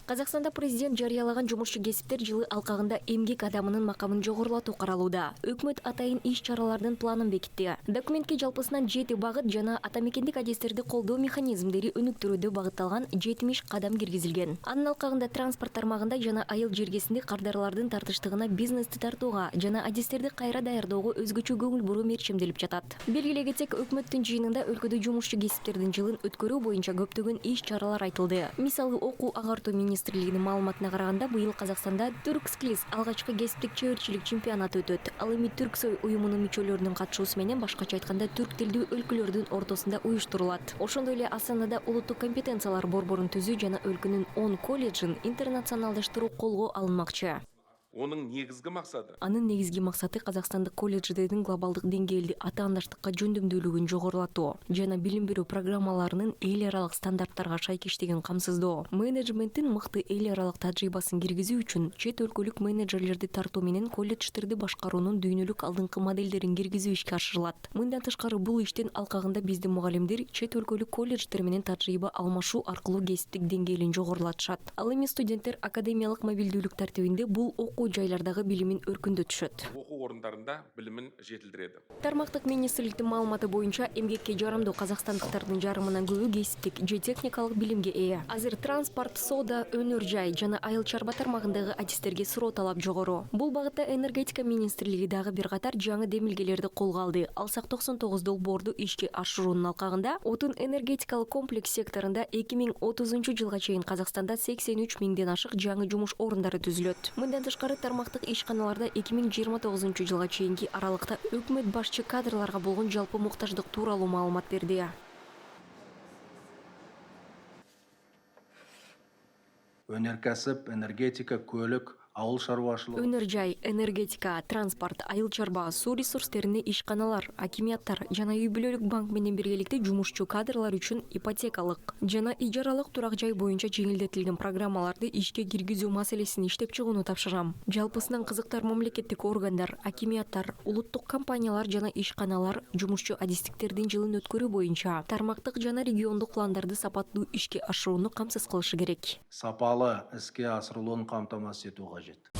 Казакстанда президент жарыялаган жумушчу кесиптер жылы алкагында эмгек адамынын макамын жогорулатуу каралууда. Өкмөт атайын иш-чаралардын планын бекитти. Документке жалпысынан 7 багыт жана атамекендик адистерди колдоо механизмдери өнүктүрүүдө багытталган 70 кадам киргизилген. Анын алкагында транспорт тармагында жана айыл жергесинде кардарлардын тартыштыгына бизнести тартууга жана адистерди кайра даярдоого өзгөчө көңүл буруу мерчемделип жатат. Белгилей кетсек, өкмөттүн жыйынында өлкөдө жумушчу кесиптердин жылын өткөрүү боюнча көптөгөн иш-чаралар айтылды. Мисалы, окуу агартуу министрлигинин маалыматына караганда, быйыл Казакстанда Турксклис алгачкы кесиптик чеберчилик чемпионаты өтөт. Ал эми Түрксой уюмунун мүчөлөрүнүн катышуусу менен башкача айтканда түрк тилдүү өлкөлөрдүн ортосунда уюштурулат. Ошондой эле Астанада улуттук компетенциялар борборун түзүү жана өлкөнүн 10 колледжин интернационалдаштыруу колго алынмакчы. Анын негизги максаты Казакстандык колледждердин глобалдык деңгээлде атаандаштыкка жөндөмдүүлүгүн жогорулатуу жана билим берүү программаларынын эл аралык стандарттарга шайкештигин камсыздоо. Менеджменттин мыкты эл аралык тажрыйбасын киргизүү үчүн чет өлкөлүк менеджерлерди тартуу менен колледждерди башкаруунун дүйнөлүк алдыңкы моделдерин киргизүү ишке ашырылат. Мындан тышкары, бул иштин алкагында биздин мугалимдер чет өлкөлүк колледждер менен тажрыйба алмашуу аркылуу кесиптик деңгээлин жогорулатышат. Ал эми студенттер академиялык мобилдүүлүк тартибинде бул окуу жайлардагы билимин өркүндөтүшөт. Окуу орундарында билимин жетилдирет. Тармактык министрликтин маалыматы боюнча, эмгекке жарымдуу казакстандыктардын жарымынан көбү кесиптик же техникалык билимге ээ. Азыр транспорт, соода, өнөр жай жана айыл чарба тармагындагы адистерге суроо талап жогору. Бул багытта энергетика министрлиги дагы бир катар жаңы демилгелерди колго алды. Алсак 99 долбоорду ишке ашыруунун алкагында отун энергетикалык комплекс секторунда 2030 жылга чейин Казакстанда 83 миңден ашык жаңы жумуш орундары түзүлөт. Мындан тышкары, тармактык ишканаларда 2029 жылга чейинки аралыкта өкмөт башчы кадрларга болгон жалпы муктаждык тууралуу маалымат берди. Өнеркәсіп, энергетика, көлік, ауыл шаруашылығы. Өнөр жай, энергетика, транспорт, айыл чарба, суу ресурстерине ишканалар, акимияттар жана үй-бүлөлүк банк менен биргеликте жумушчу кадрлар үчүн ипотекалык жана ижаралык турак жай боюнча жеңилдетилген программаларды ишке киргизүү маселесин иштеп чыгууну тапшырам. Жалпысынан кызыктар мамлекеттик органдар, акимияттар, улуттук компаниялар жана ишканалар жумушчу адистиктердин жылын өткөрүү боюнча тармактык жана региондук пландарды сапаттуу ишке ашырууну камсыз кылышы керек. Сапалы іске асырылуын қамтамасыз ету қажет.